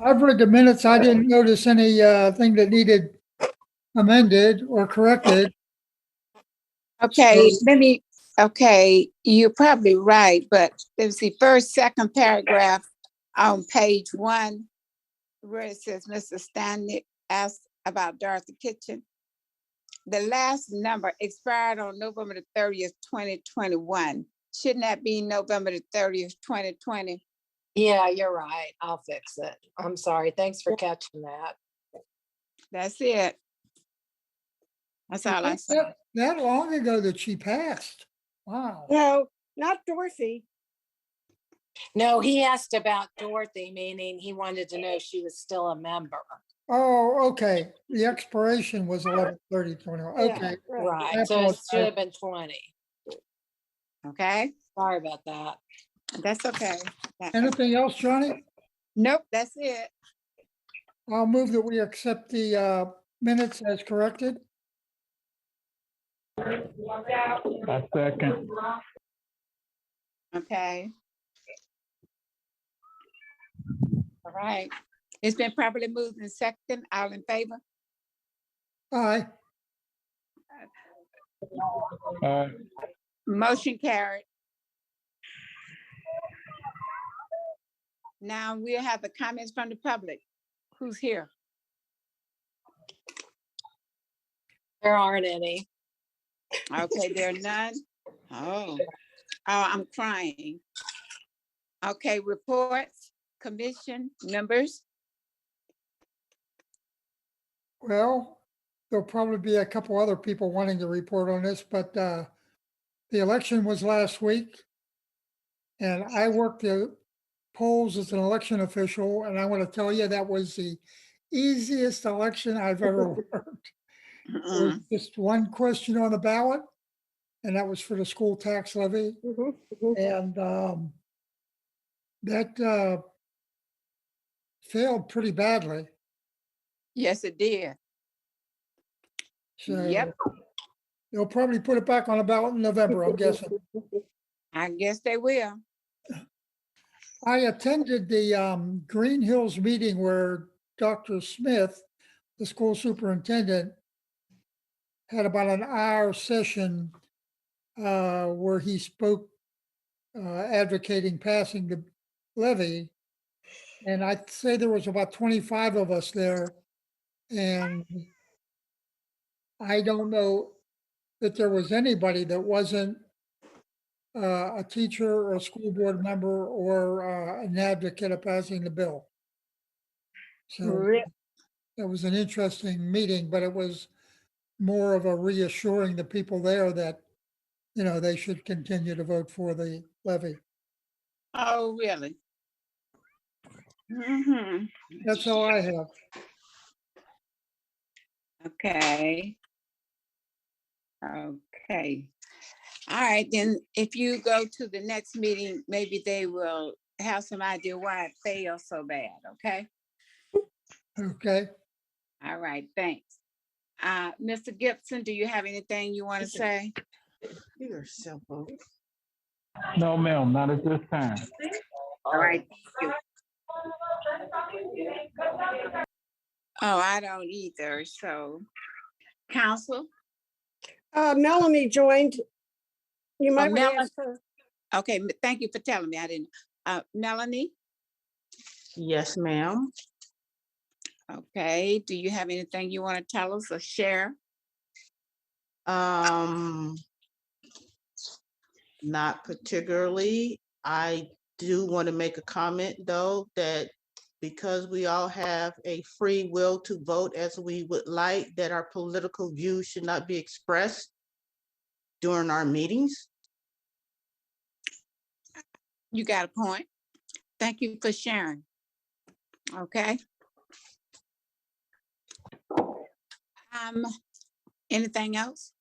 I've read the minutes. I didn't notice any thing that needed amended or corrected. Okay, So- okay, you're probably right, but there's the first, second paragraph on page 1 where it says Mr. Stanley asked about Dorothy Kitchen. The last number expired on November the 30th, 2021. Shouldn't that be November the 30th, 2020? Yeah, you're right. I'll fix it. I'm sorry. Thanks for catching that. That's it. That's all I saw. That long ago that she passed. Wow. No, not Dorothy. No, he asked about Dorothy, meaning he wanted to know if she was still a member. Oh, okay. The expiration was 11/30/21. Yeah, Okay. Right. I So it apologize. should have been 20. Okay, Sorry about that. that's okay. Anything else, Johnny? Nope, that's it. I'll move that we accept the minutes as corrected. I second. Okay. All right. It's been properly moved in second. All in favor? Aye. Motion carried. Now we'll have the comments from the public. Who's here? There aren't any. Okay, there are none. Oh, I'm crying. Okay, reports, commission members. Well, there'll probably be a couple other people wanting to report on this, but the election was last week. And I worked the polls as an election official, and I want to tell you that was the easiest election I've ever worked. There was just one question on the ballot, and that was for the school tax levy. And that failed pretty badly. Yes, it did. So Yep. they'll probably put it back on the ballot in November, I'm guessing. I guess they will. I attended the Green Hills meeting where Dr. Smith, the school superintendent, had about an hour session where he spoke advocating passing the levy. And I'd say there was about 25 of us there. And I don't know that there was anybody that wasn't a teacher or a school board member or an advocate of passing the bill. So it was an interesting meeting, but it was more of a reassuring the people there that, you know, they should continue to vote for the levy. Oh, really? Mhm. That's all I have. Okay. Okay. All right, then if you go to the next meeting, maybe they will have some idea why it failed so bad, okay? Okay. All right, thanks. Mr. Gibson, do you have anything you want to say? You're simple. No, ma'am, not at this time. All right, thank you. Oh, I don't either, so. Council? Melanie joined. You might want to Melanie. ask her. Okay, thank you for telling me. I didn't. Melanie? Yes, ma'am. Okay, do you have anything you want to tell us or share? Not particularly. I do want to make a comment though, that because we all have a free will to vote as we would like, that our political views should not be expressed during our meetings. You got a point. Thank you for sharing. Okay. Anything else?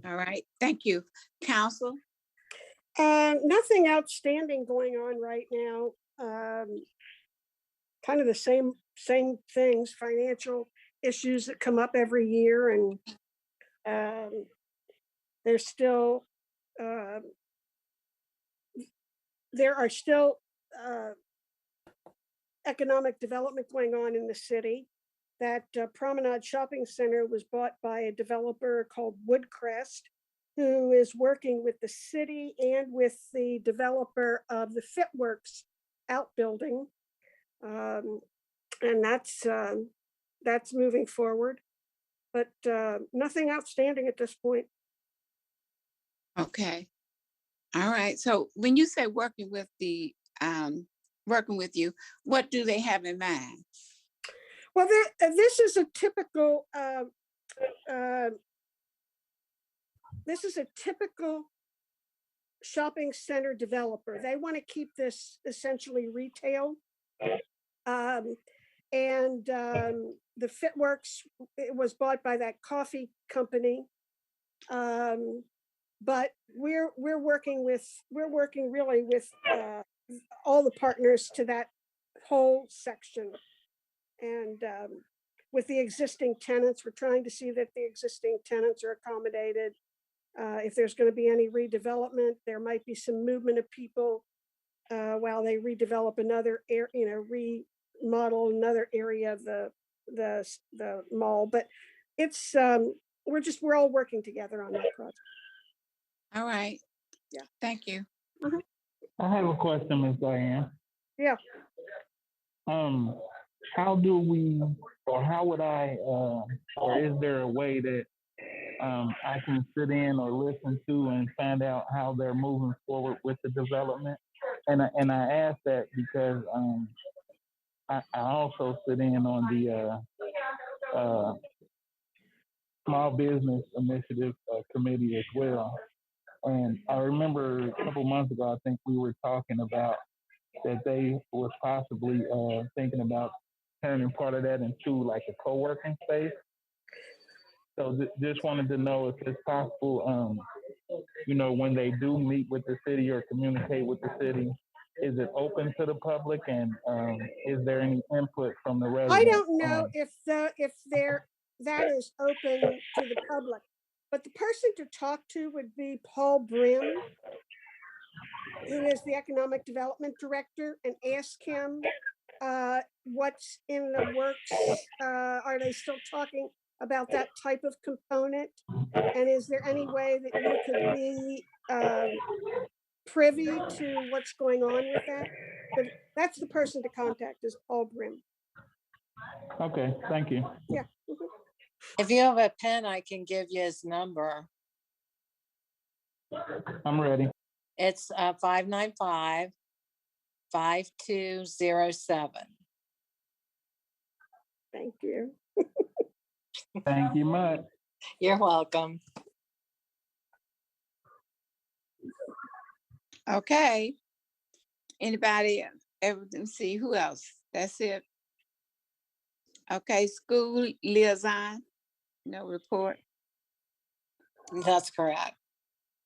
All right, thank you. Council? Nothing outstanding going on right now. Kind of the same things, financial issues that come up every year, and there's still there are still economic development going on in the city. That Promenade Shopping Center was bought by a developer called Woodcrest, who is working with the city and with the developer of the Fitworks outbuilding. And that's moving forward, but nothing outstanding at this point. Okay. All right. So when you say working with you, what do they have in mind? Well, this is a typical shopping center developer. They want to keep this essentially retail. The Fitworks, it was bought by that coffee company. But we're working really with all the partners to that whole section. And with the existing tenants, we're trying to see that the existing tenants are accommodated. If there's going to be any redevelopment, there might be some movement of people while they redevelop another area, remodel another area of the mall. But it's we're all working together on that project. All right. Yeah. Thank you. I have a question, Ms. Diane. Yeah. How do we, or how would I, or is there a way that I can sit in or listen to and find out how they're moving forward with the development? And I ask that because I also sit in on the Small Business Initiative Committee as well. And I remember a couple months ago, I think we were talking about that they was possibly thinking about turning part of that into like a co-working space. So just wanted to know if it's possible, when they do meet with the city or communicate with the city, is it open to the public, and is there any input from the residents? I don't know if that is open to the public, but the person to talk to would be Paul Brim, who is the Economic Development Director, and ask him what's in the works. Are they still talking about that type of component? And is there any way that you could be privy to what's going on with that? But that's the person to contact, is Paul Brim. Okay, thank you. Yeah. If you have a pen, I can give you his number. I'm ready. It's 595-5207. Thank you. Thank you much. You're welcome. Okay. Anybody ever see who else? That's it. Okay, school liaison, no report. That's correct.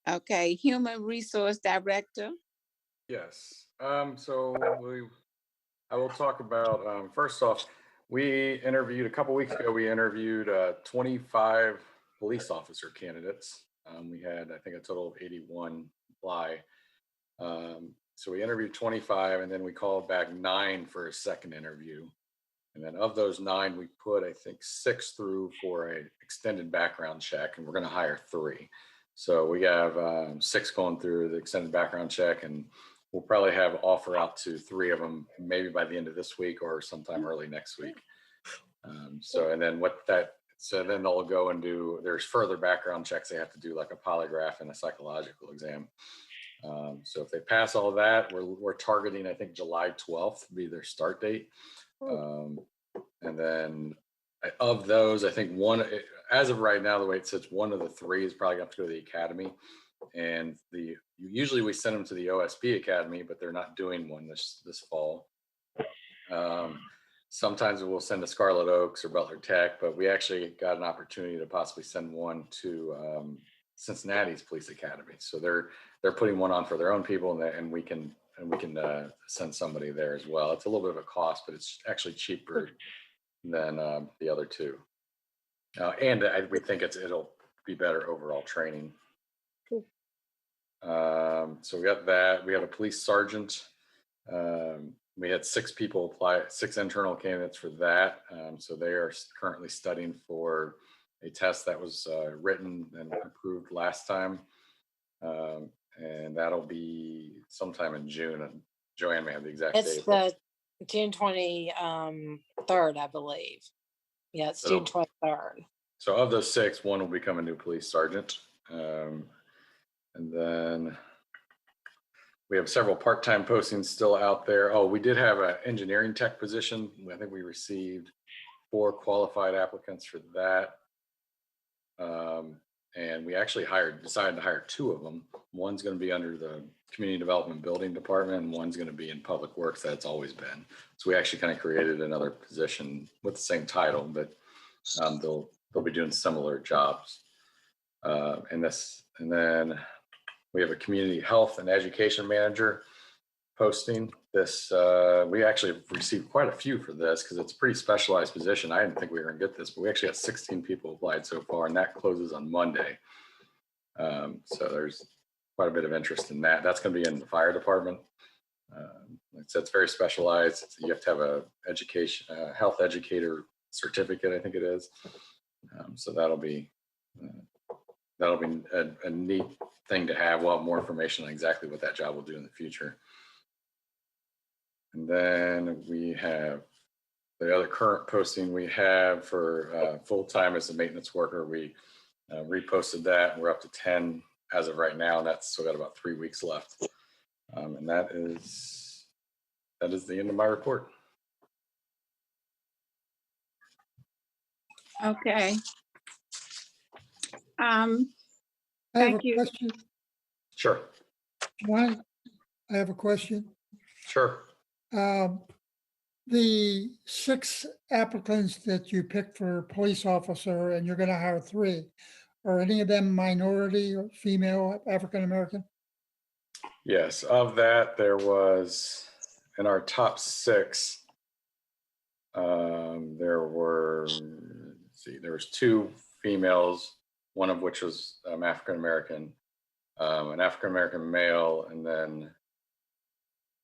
Okay, human resource director. Yes. I will talk about, first off, we interviewed a couple weeks ago, we interviewed 25 police officer candidates. We had, I think, a total of 81 apply. So we interviewed 25, and then we called back 9 for a second interview. And then of those 9, we put, I think, 6 through for an extended background check, and we're going to hire 3. So we have 6 going through the extended background check, and we'll probably have offer out to 3 of them, maybe by the end of this week or sometime early next week. So then they'll go and there's further background checks. They have to do like a polygraph and a psychological exam. So if they pass all that, we're targeting, I think, July 12th to be their start date. And then of those, I think as of right now, the way it sits, one of the 3 is probably going to have to go to the academy. And usually we send them to the OSB Academy, but they're not doing one this fall. Sometimes we'll send to Scarlet Oaks or Butler Tech, but we actually got an opportunity to possibly send one to Cincinnati's Police Academy. So they're putting one on for their own people, and we can send somebody there as well. It's a little bit of a cost, but it's actually cheaper than the other 2. And we think it'll be better overall training. So we got that. We have a police sergeant. We had 6 people apply, 6 internal candidates for that. So they are currently studying for a test that was written and approved last time. And that'll be sometime in June. And Joanne may have the exact It's date. but- the June 23rd, I believe. Yeah, it's June So- 23rd. So of those 6, 1 will become a new police sergeant. And then we have several part-time postings still out there. Oh, we did have an engineering tech position. I think we received 4 qualified applicants for that. And we actually decided to hire 2 of them. One's going to be under the Community Development Building Department, and one's going to be in Public Works. That's always been. So we actually kind of created another position with the same title, but they'll be doing similar jobs. And then we have a community health and education manager posting. This we actually received quite a few for this because it's a pretty specialized position. I didn't think we were gonna get this, but we actually got 16 people applied so far, and that closes on Monday. So there's quite a bit of interest in that. That's going to be in the fire department. It's very specialized. You have to have a health educator certificate, I think it is. So that'll be a neat thing to have. We'll have more information on exactly what that job will do in the future. And then we have the other current posting we have for full-time as a maintenance worker. We reposted that. We're up to 10 as of right now, and that's still got about 3 weeks left. And that is the end of my report. Okay. I have Thank a you. question. Sure. One, I have a question. Sure. The 6 applicants that you picked for police officer, and you're gonna hire 3, are any of them minority or female, African American? Yes, of that, there was in our top 6. There was 2 females, one of which was African American, an African American male, and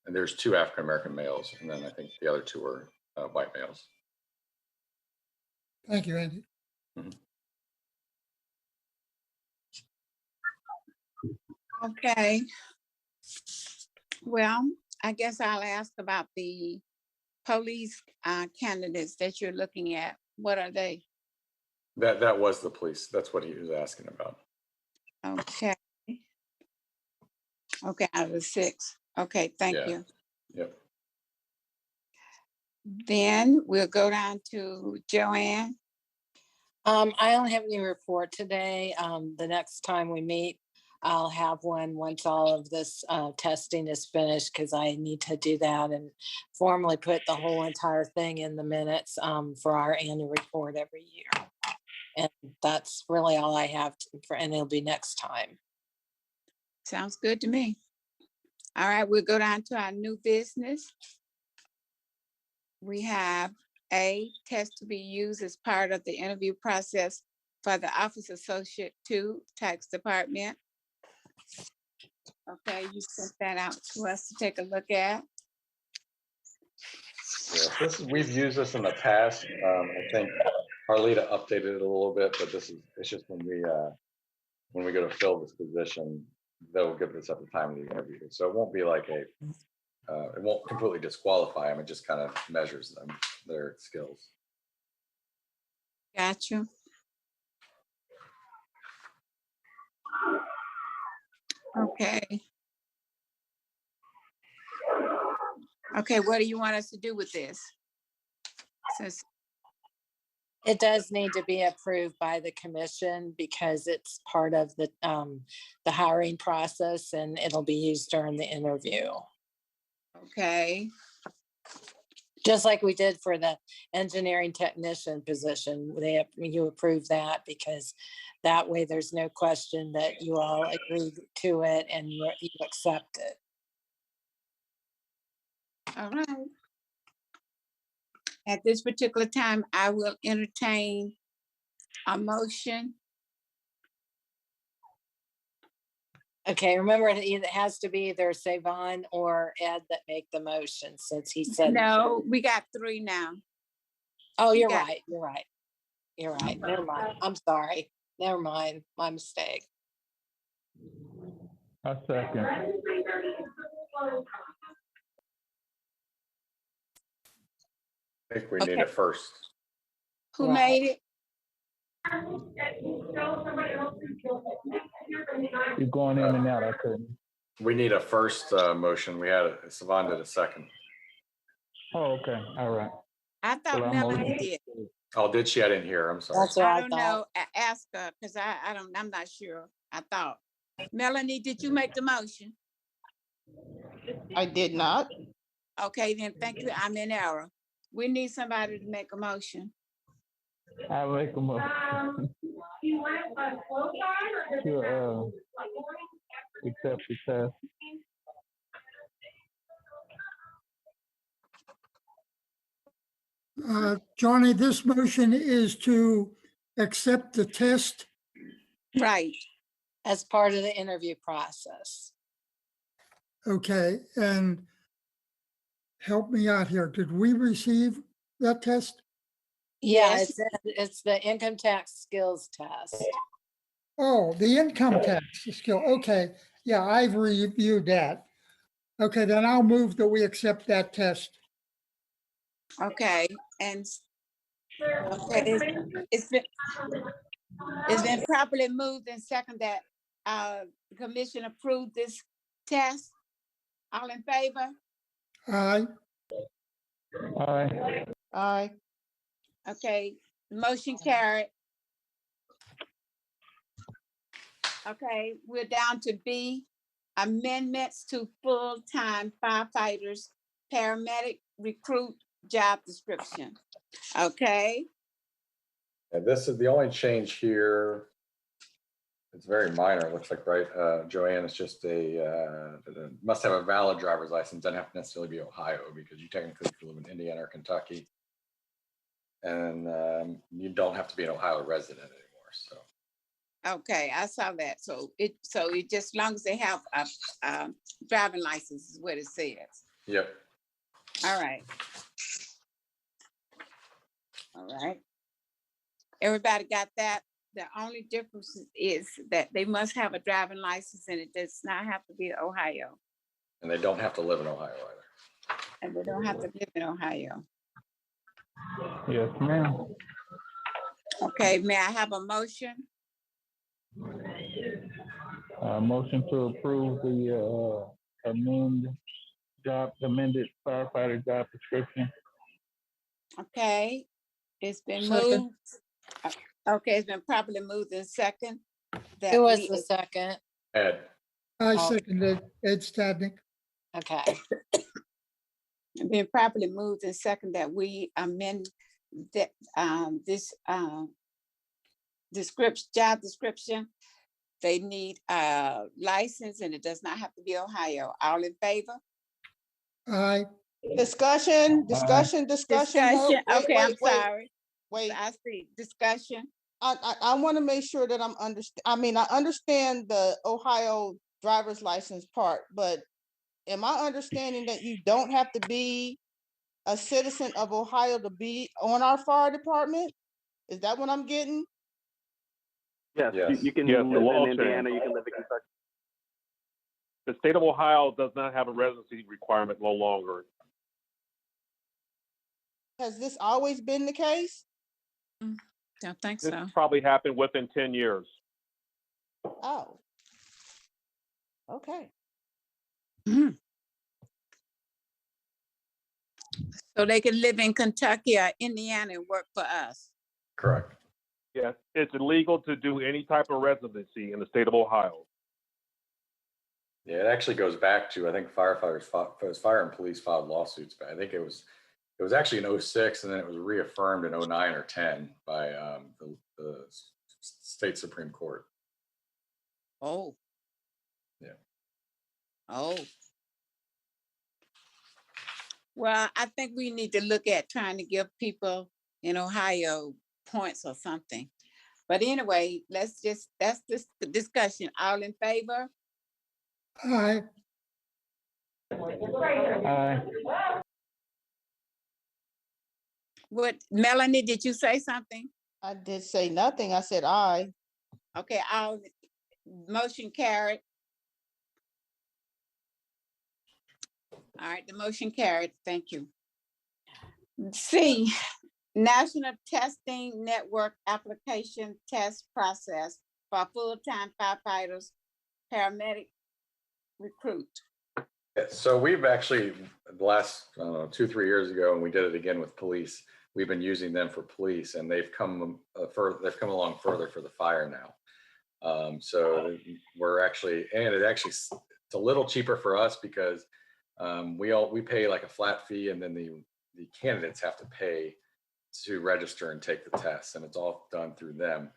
there's 2 African American males, and then I think the other 2 were white males. Thank you, Andy. Okay. Well, I guess I'll ask about the police candidates that you're looking at. What are they? That was the police. That's what he was asking about. Okay. Okay, out of the 6. Okay, thank Yeah. you. Yep. Then we'll go down to Joanne. I don't have any report today. The next time we meet, I'll have one once all of this testing is finished, because I need to do that and formally put the whole entire thing in the minutes for our annual report every year. And that's really all I have and it'll be next time. Sounds good to me. All right, we'll go down to our new business. We have A, test to be used as part of the interview process for the Office Associate 2 Tax Department. Okay, you sent that out to us to take a look at. Yeah, we've used this in the past. I think Harlita updated it a little bit, but it's just when we go to fill this position, they'll give this at the time of the interview. So it won't be like it won't completely disqualify them. It just kind of measures their skills. Gotcha. Okay. Okay, what do you want us to do with this? Since, It does need to be approved by the commission because it's part of the hiring process, and it'll be used during the interview. okay, Just like we did for the engineering technician position, you approve that because that way there's no question that you all agreed to it and you accept it. all right. At this particular time, I will entertain a motion Okay, remember, it has to be either Savon or Ed that make the motion, since he said. No, we got three now. Oh, you're got- right, you're right. You're right, never mind. I'm sorry. Never mind, my mistake. I second. I think we need Okay. it first. Who Right. made it? You're going in and out. I couldn't. We need a first motion. We had Savon did a second. Oh, okay. All right. I thought Well, I'm Melanie motion. did. Oh, did she? I didn't hear. I'm sorry. That's what I I don't thought. know. Ask her, because I'm not sure. I thought. Melanie, did you make the motion? I did not. Okay, then thank you. I'm in error. We need somebody to make a motion. I make a motion. To accept the test. Johnny, this motion is to accept the test. Right. As part of the interview process. Okay, and help me out here. Did we receive that test? Yeah, Yes. it's the income tax skills test. Oh, the income tax skill. Okay, yeah, I've reviewed that. Okay, then I'll move that we accept that test. Okay, and okay, it's been properly moved and second that the commission approved this test. All in favor? Aye. Aye. Aye. Okay, motion carried. Okay, we're down to B, amendments to full-time firefighters, paramedic recruit job description. Okay, And this is the only change here. It's very minor. It looks like, right, Joanne, it's just must have a valid driver's license. Doesn't have to necessarily be Ohio, because you technically could live in Indiana or Kentucky. And you don't have to be an Ohio resident anymore, so. okay, I saw that. So it just, as long as they have a driving license is what it says. Yep. All right. All right. Everybody got that? The only difference is that they must have a driving license and it does not have to be Ohio. And they don't have to live in Ohio either. And they don't have to live in Ohio. Yes, ma'am. Okay, may I have a motion? Motion to approve the amended firefighter job description. Okay, it's been Second. moved. Okay, it's been properly moved in second. that Who was we- the second? Ed, I Oh. seconded Ed Stadnick. Okay, Been properly moved in second that we amend that, this, job description. They need a license and it does not have to be Ohio. All in favor? Aye. Discussion. Hold- Discussion, okay, I'm sorry. Wait, I see, discussion. I want to make sure that I understand the Ohio driver's license part, but am I understanding that you don't have to be a citizen of Ohio to be on our fire department? Is that what I'm getting? Yes, Yes. you can Yes, the live law in Indiana, changed. you can live in Kentucky. The state of Ohio does not have a residency requirement no longer. Has this always been the case? Don't think This so. probably happened within 10 years. Oh. Okay. So they can live in Kentucky or Indiana and work for us. correct. Yes, it's illegal to do any type of residency in the state of Ohio. Yeah, it actually goes back to, I think firefighters fire and police filed lawsuits, but I think it was actually in 06, and then it was reaffirmed in 09 or 10 by the state Supreme Court. Oh. Yeah. Oh. Well, I think we need to look at trying to give people in Ohio points or something. But anyway, that's this discussion. All in favor? Aye. Aye. What, Melanie, did you say something? I did say nothing. I said aye. Okay, I'll, motion carried. All right, the motion carried. Thank you. C, National Testing Network Application Test Process for full-time firefighters, paramedic recruit. Yeah, so we've actually, the last, I don't know, 2-3 years ago, and we did it again with police. We've been using them for police, and they've come further. They've come along further for the fire now. So we're actually, and it's a little cheaper for us because we pay like a flat fee, and then the candidates have to pay to register and take the test, and it's all done through them.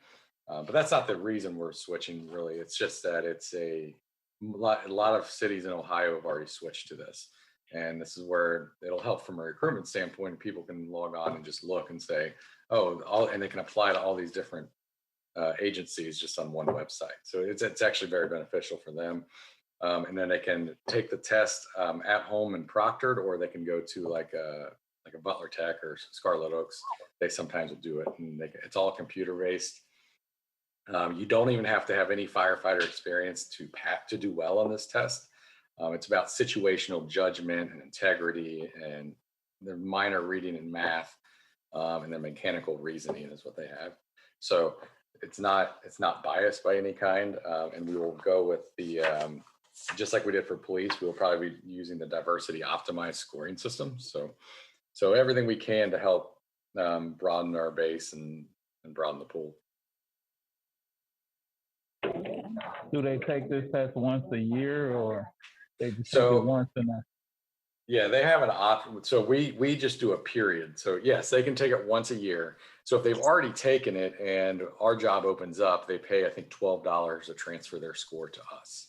But that's not the reason we're switching, really. It's just that it's a lot of cities in Ohio have already switched to this. And this is where it'll help from a recruitment standpoint. People can log on and just look and say, oh, and they can apply to all these different agencies just on one website. So it's actually very beneficial for them. And then they can take the test at home and proctored, or they can go to like a Butler Tech or Scarlet Oaks. They sometimes will do it, and it's all computer based. You don't even have to have any firefighter experience to do well on this test. It's about situational judgment and integrity, and the minor reading and math, and then mechanical reasoning is what they have. So it's not biased by any kind, and we will go with the just like we did for police. We will probably be using the diversity optimized scoring system. So everything we can to help broaden our base and broaden the pool. Do they take this test once a year, or they just take So- it once in a? Yeah, they have an option. So we just do a period. So yes, they can take it once a year. So if they've already taken it and our job opens up, they pay, I think, $12 to transfer their score to us.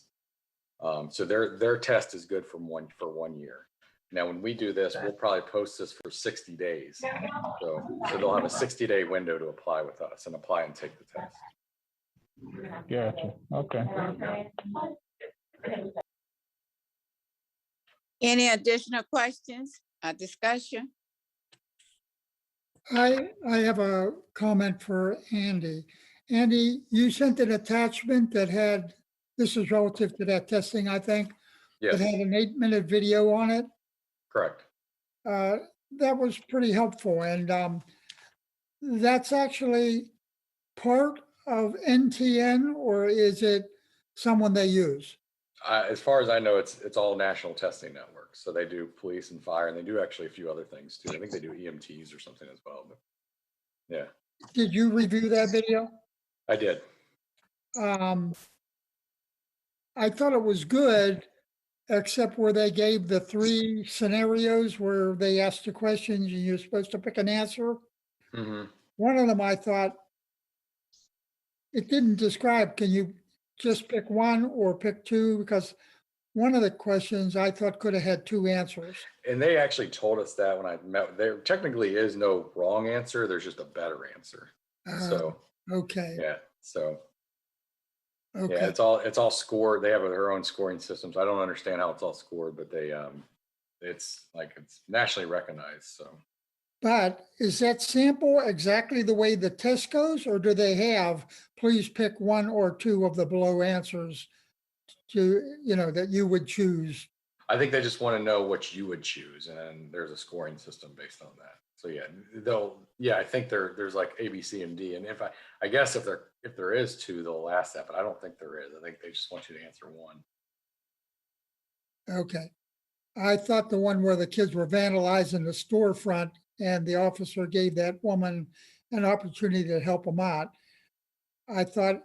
So their test is good for 1 year. Now, when we do this, we'll probably post this for 60 days. So they'll have a 60-day window to apply with us and apply and take the test. Gotcha. Okay. Any additional questions, discussion? I have a comment for Andy. Andy, you sent an attachment that had, this is relative to that testing, I think. It Yes, had an 8-minute video on it. correct. That was pretty helpful. And that's actually part of NTN, or is it someone they use? As far as I know, it's all national testing networks. So they do police and fire, and they do actually a few other things too. I think they do EMTs or something as well. But yeah, Did you review that video? I did. I thought it was good, except where they gave the 3 scenarios where they asked the questions and you're supposed to pick an answer. Mm-hmm. One of them, I thought, it didn't describe, can you just pick one or pick 2? Because one of the questions I thought could have had 2 answers. And they actually told us that when I met. There technically is no wrong answer. There's just a better answer. So Okay, yeah. So yeah, okay. it's all scored. They have their own scoring systems. I don't understand how it's all scored, but it's nationally recognized. So But is that sample exactly the way the test goes, or do they have, please pick 1 or 2 of the below answers to, that you would choose? I think they just want to know what you would choose, and then there's a scoring system based on that. So yeah, I think there's like A, B, C, and D. And I guess if there is 2, they'll ask that, but I don't think there is. I think they just want you to answer 1. Okay. I thought the one where the kids were vandalizing the storefront and the officer gave that woman an opportunity to help them out. I thought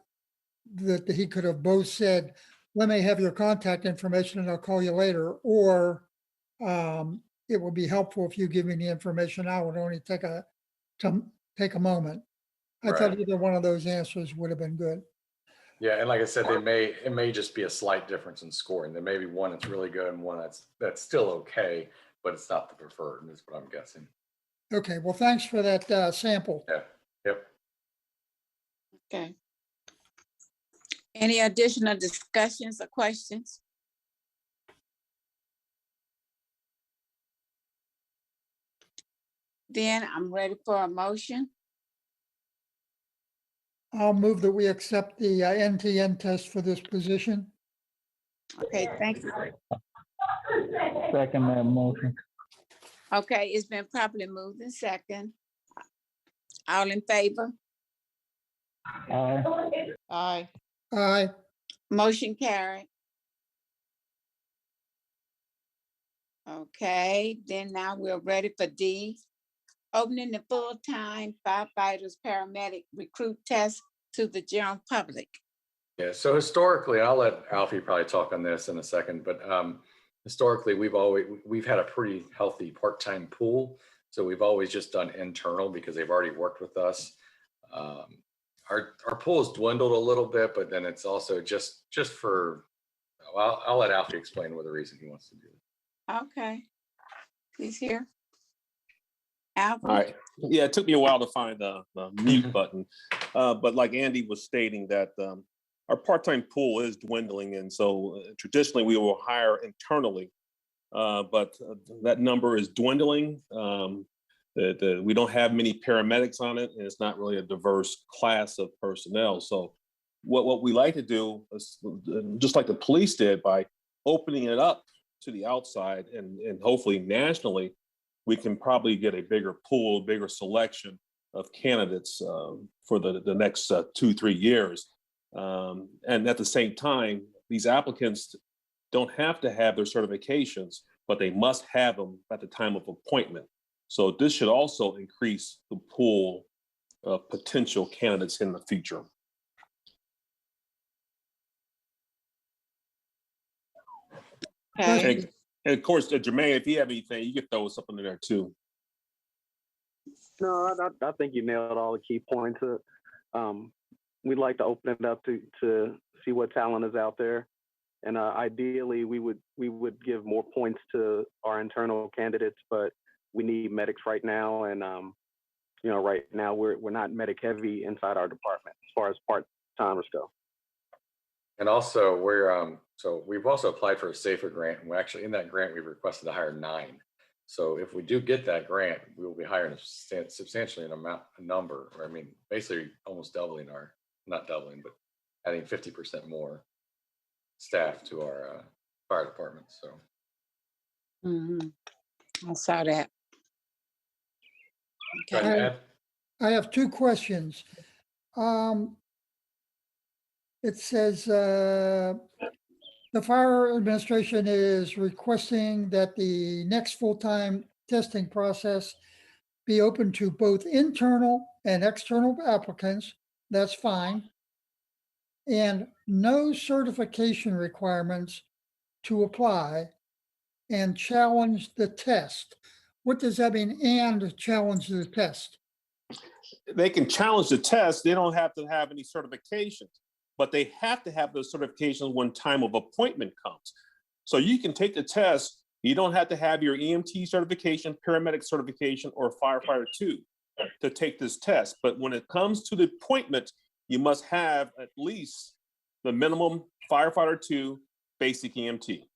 that he could have both said, let me have your contact information and I'll call you later, or it would be helpful if you give me the information. I would only take a moment. I thought Right. either one of those answers would have been good. Yeah, and like I said, it may just be a slight difference in scoring. There may be one that's really good and one that's still okay, but it's not the preferred, is what I'm guessing. Okay, well, thanks for that sample. Yeah. Yep. Okay. Any additional discussions or questions? Then I'm ready for a motion. I'll move that we accept the NTN test for this position. Okay, thank you. Second that motion. Okay, it's been properly moved in second. All in favor? Aye. Aye. Aye. Motion carried. Okay, then now we're ready for D. Opening the full-time firefighters, paramedic recruit test to the general public. Yeah, so historically, I'll let Alfie probably talk on this in a second, but historically, we've had a pretty healthy part-time pool. So we've always just done internal because they've already worked with us. Our pool has dwindled a little bit, but then it's also just for, well, I'll let Alfie explain what the reason he wants to do it. Okay, he's here. All Alfred? right. Yeah, it took me a while to find the mute button. But like Andy was stating that our part-time pool is dwindling. And so traditionally we will hire internally, but that number is dwindling. We don't have many paramedics on it, and it's not really a diverse class of personnel. So what we like to do is, just like the police did, by opening it up to the outside and hopefully nationally, we can probably get a bigger pool, bigger selection of candidates for the next 2-3 years. And at the same time, these applicants don't have to have their certifications, but they must have them at the time of appointment. So this should also increase the pool of potential candidates in the future. Okay. And of course, Jermaine, if you have anything, you could throw something in there too. No, I think you nailed all the key points. We'd like to open it up to see what talent is out there, and ideally, we would give more points to our internal candidates, but we need medics right now, and right now we're not medic heavy inside our department as far as part-timers go. And also we've also applied for a SAFER grant, and we're actually in that grant, we've requested to hire 9. So if we do get that grant, we will be hiring substantially a number, or I mean, basically almost doubling not doubling, but adding 50% more staff to our fire department. So. I saw that. Trying to add. I have 2 questions. It says the fire administration is requesting that the next full-time testing process be open to both internal and external applicants. That's fine. And no certification requirements to apply, and challenge the test. What does that mean, and challenge the test? They can challenge the test. They don't have to have any certifications, but they have to have those certifications when time of appointment comes. So you can take the test. You don't have to have your EMT certification, paramedic certification, or firefighter 2 to take this test. But when it comes to the appointment, you must have at least the minimum firefighter 2 basic EMT.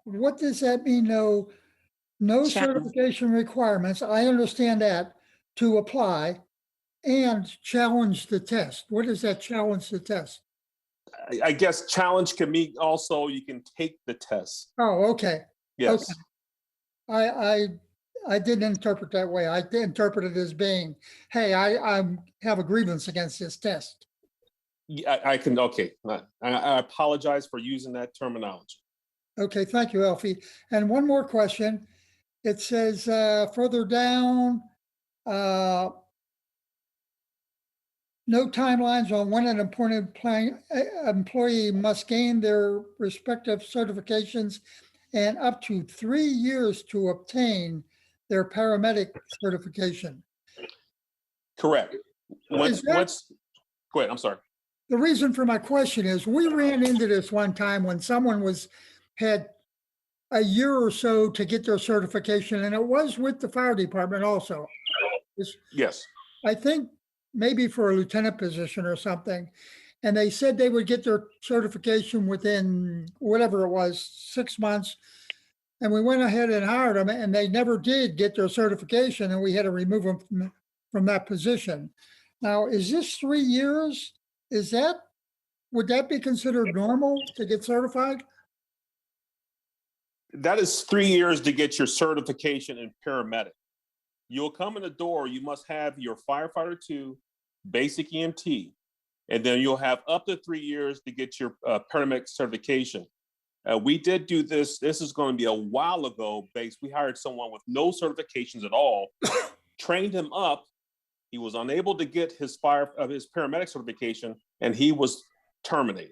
What does that mean? No certification requirements. I understand that, to apply and challenge the test. What does that challenge the test? I guess challenge can mean also you can take the test. Oh, okay. Yes. Okay. I didn't interpret that way. I interpreted it as being, hey, I have a grievance against this test. Yeah, I can, okay. I apologize for using that terminology. Okay, thank you, Alfie. And one more question. It says further down, no timelines on when an appointed employee must gain their respective certifications, and up to 3 years to obtain their paramedic certification. Correct. Go ahead, I'm sorry. The reason for my question is we ran into this one time when someone had a year or so to get their certification, and it was with the fire department also. Yes. I think maybe for a lieutenant position or something. And they said they would get their certification within whatever it was, 6 months. And we went ahead and hired them, and they never did get their certification, and we had to remove them from that position. Now, is this 3 years? Would that be considered normal to get certified? That is 3 years to get your certification in paramedic. You'll come in the door, you must have your firefighter 2, basic EMT, and then you'll have up to 3 years to get your paramedic certification. We did do this. This is going to be a while ago. We hired someone with no certifications at all, trained him up. He was unable to get his paramedic certification, and he was terminated.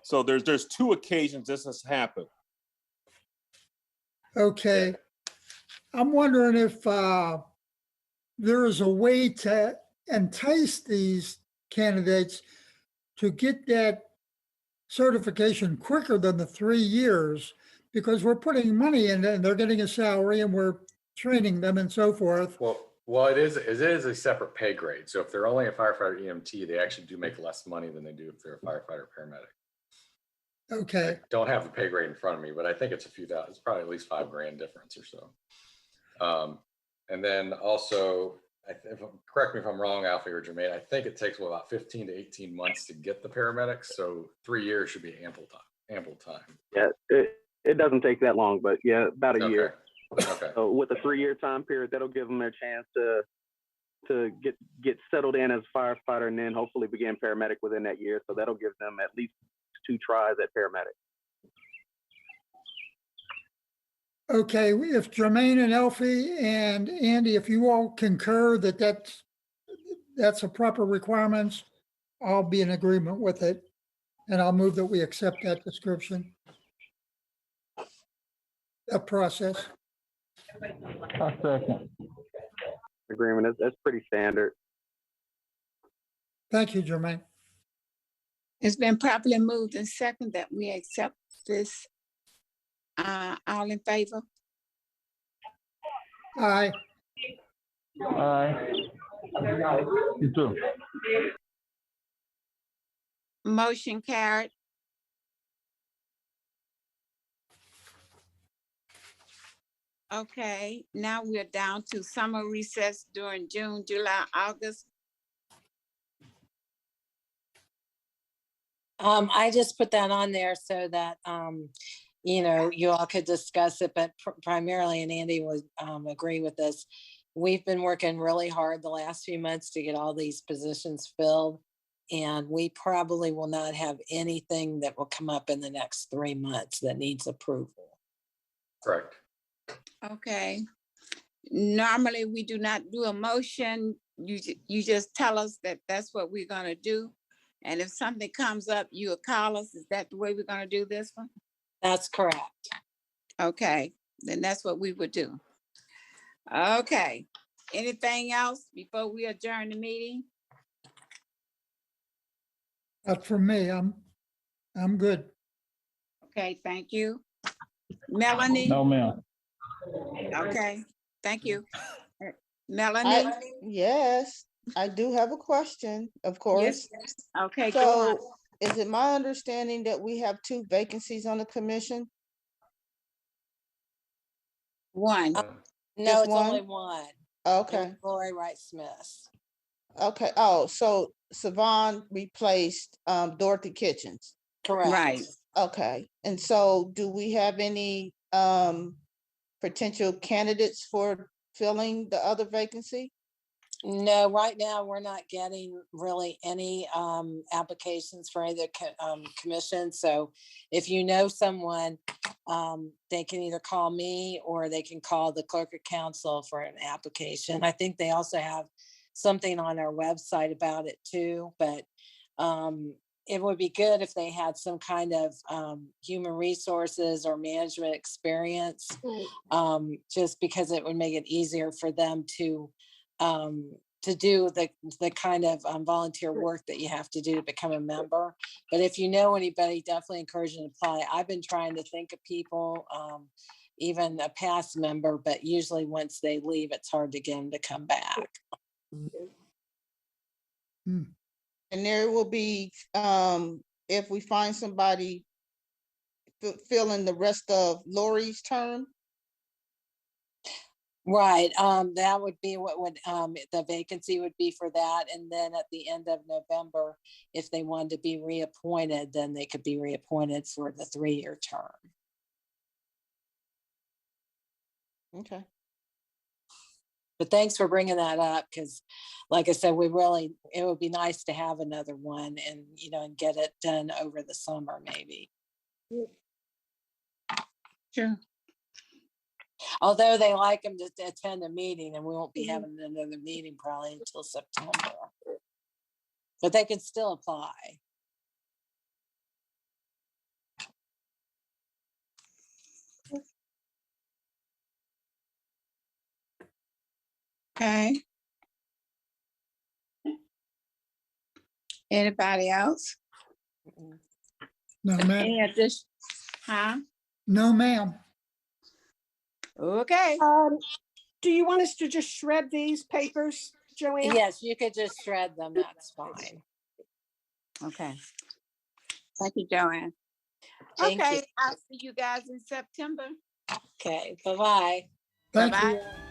So there's 2 occasions this has happened. Okay. I'm wondering if there is a way to entice these candidates to get that certification quicker than the 3 years, because we're putting money in it and they're getting a salary and we're training them and so forth. Well, it is a separate pay grade. So if they're only a firefighter EMT, they actually do make less money than they do if they're a firefighter paramedic. Okay. I don't have the pay grade in front of me, but I think it's a few thousand. It's probably at least $5,000 difference or so. And then also, correct me if I'm wrong, Alfie or Jermaine, I think it takes about 15 to 18 months to get the paramedics. So 3 years should be ample time. Yeah, it doesn't take that long, but yeah, about a year. Okay. So with a 3-year time period, that'll give them a chance to get settled in as a firefighter and then hopefully begin paramedic within that year. So that'll give them at least 2 tries at paramedic. Okay, if Jermaine and Elfie and Andy, if you all concur that that's a proper requirements, I'll be in agreement with it. And I'll move that we accept that description. That process. I second. Agreement, that's pretty standard. Thank you, Jermaine. It's been properly moved and second that we accept this. All in favor? Aye. Aye. You too. Motion carried. Okay, now we're down to summer recess during June, July, August. I just put that on there so that, you all could discuss it, but primarily, and Andy would agree with this. We've been working really hard the last few months to get all these positions filled. And we probably will not have anything that will come up in the next 3 months that needs approval. Correct. Okay. Normally, we do not do a motion. You just tell us that that's what we're gonna do. And if something comes up, you'll call us. Is that the way we're gonna do this one? That's correct. Okay, then that's what we would do. Okay, anything else before we adjourn the meeting? Not for me. I'm good. Okay, thank you. Melanie? No, ma'am. Okay, thank you. Melanie? Yes, I do have a question, of course. Yes. Okay, go on. So is it my understanding that we have 2 vacancies on the commission? One. No, Just it's one? only one. Okay, Lori Wright Smith. okay. Oh, so Savon replaced Dorothy Kitchens. Correct. Right. Okay, and so do we have any potential candidates for filling the other vacancy? No, right now, we're not getting really any applications for either commission. So if you know someone, they can either call me or they can call the clerk of council for an application. I think they also have something on our website about it too, but it would be good if they had some kind of human resources or management experience, just because it would make it easier for them to do the kind of volunteer work that you have to do to become a member. But if you know anybody, definitely encourage them to apply. I've been trying to think of people, even a past member, but usually once they leave, it's hard to get them to come back. And there will be, if we find somebody filling the rest of Lori's term? Right, that would be what would, the vacancy would be for that. And then at the end of November, if they wanted to be reappointed, then they could be reappointed for the 3-year term. Okay. But thanks for bringing that up, because like I said, it would be nice to have another one and, and get it done over the summer, maybe. Sure. Although they like them to attend a meeting, and we won't be Mhm. having another meeting probably until September. But they can still apply. Okay. Anybody else? Mm-mm. No, ma'am. Any addition? Huh? No, ma'am. Okay. Do you want us to just shred these papers, Joanne? Yes, you could just shred them, that's fine. Okay. Thank you, Joanne. Thank you. Okay, I'll see you guys in September. Okay, bye-bye. Thank you. Bye-bye.